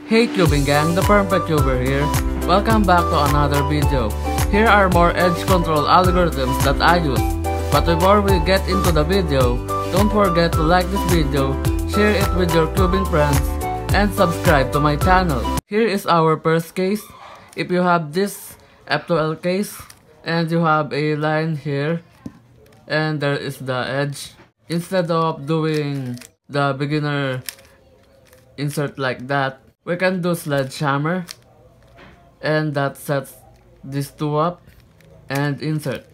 Hey cubing gang, the Perfect Cuber here. Welcome back to another video. Here are more edge control algorithms that I use. But before we get into the video, don't forget to like this video, share it with your cubing friends, and subscribe to my channel. Here is our first case. If you have this F2L case, and you have a line here, and there is the edge. Instead of doing the beginner insert like that, we can do sledgehammer, and that sets these two up and insert.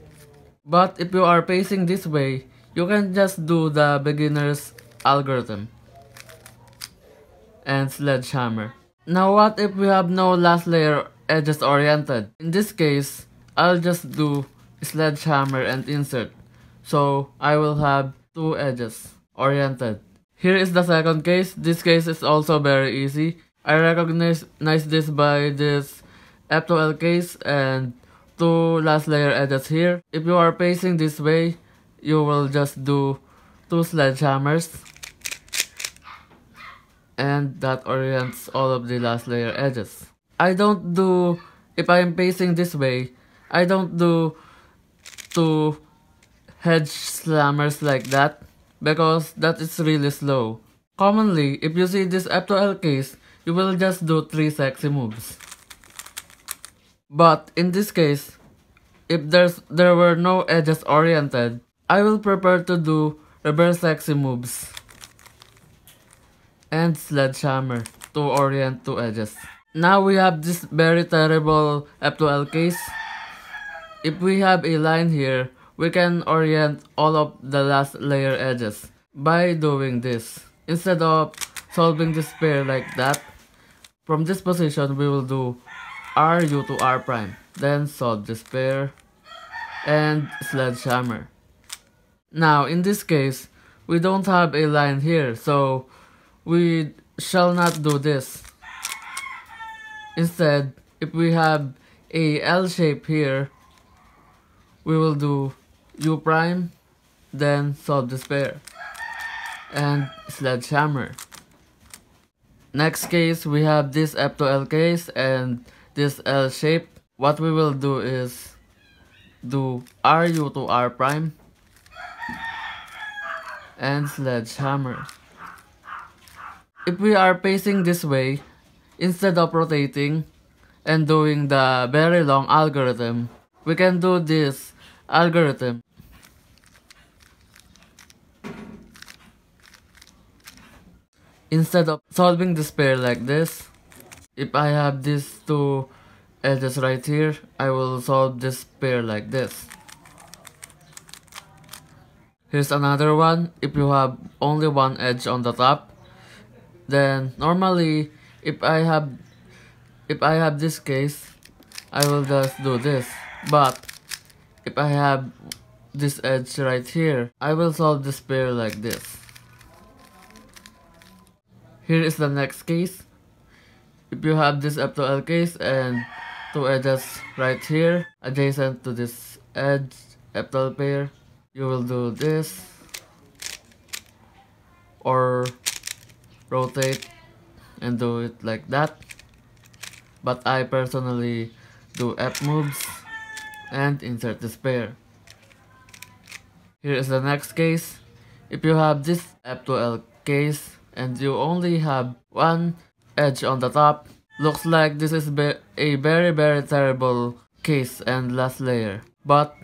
But if you are facing this way, you can just do the beginner's algorithm and sledgehammer. Now what if we have no last layer edges oriented? In this case, I'll just do sledgehammer and insert. So I will have two edges oriented. Here is the second case. This case is also very easy. I recognize this by this F2L case and two last layer edges here. If you are facing this way, you will just do two sledgehammers, and that orients all of the last layer edges. If I am facing this way, I don't do two hedge slammers like that, because that is really slow. Commonly, if you see this F2L case, you will just do 3 sexy moves. But in this case, if there were no edges oriented, I will prefer to do reverse sexy moves and sledgehammer to orient two edges. Now we have this very terrible F2L case. If we have a line here, we can orient all of the last layer edges by doing this. Instead of solving this pair like that, from this position we will do RU to R prime, then solve this pair and sledgehammer. Now in this case, we don't have a line here, so we shall not do this. Instead, if we have a L shape here, we will do U prime, then solve this pair and sledgehammer. Next case, we have this F2L case and this L shape. What we will do is do RU to R prime and sledgehammer. If we are facing this way, instead of rotating and doing the very long algorithm, we can do this algorithm. Instead of solving this pair like this, if I have these two edges right here, I will solve this pair like this. Here's another one. If you have only one edge on the top, then normally if I have this case, I will just do this. But if I have this edge right here, I will solve this pair like this. Here is the next case. If you have this F2L case and two edges right here adjacent to this edge F2L pair, you will do this or rotate and do it like that. But I personally do F moves and insert this pair. Here is the next case. If you have this F2L case and you only have one edge on the top, looks like this is a very terrible case and last layer. But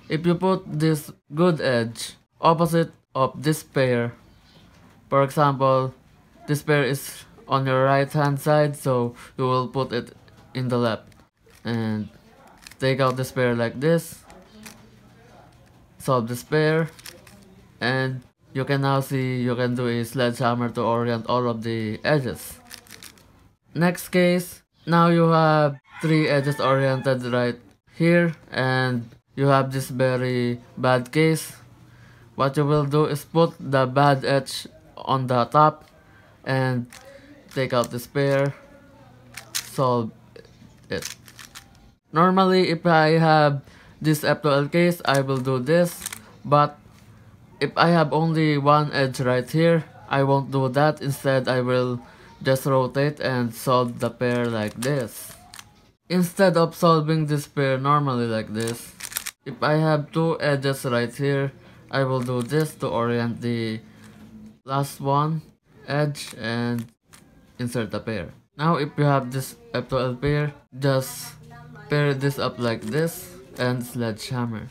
if you put this good edge opposite of this pair, for example, this pair is on your right hand side, so you will put it in the left and take out this pair like this, solve this pair, and you can now see you can do a sledgehammer to orient all of the edges. Next case, now you have three edges oriented right here and you have this very bad case. What you will do is put the bad edge on the top and take out this pair, solve it. Normally if I have this F2L case, I will do this, but if I have only one edge right here, I won't do that. Instead, I will just rotate and solve the pair like this. Instead of solving this pair normally like this, if I have two edges right here, I will do this to orient the last one edge and insert the pair. Now if you have this F2L pair, just pair this up like this and sledgehammer.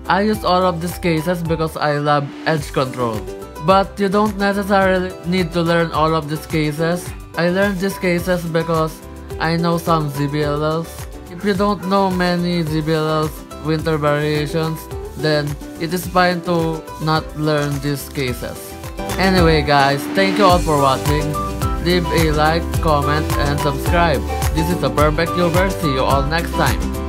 I use all of these cases because I love edge control. But you don't necessarily need to learn all of these cases. I learned these cases because I know some ZBLLs. If you don't know many ZBLLs winter variations, then it is fine to not learn these cases. Anyway guys, thank you all for watching. Leave a like, comment, and subscribe. This is the Perfect Cuber. See you all next time.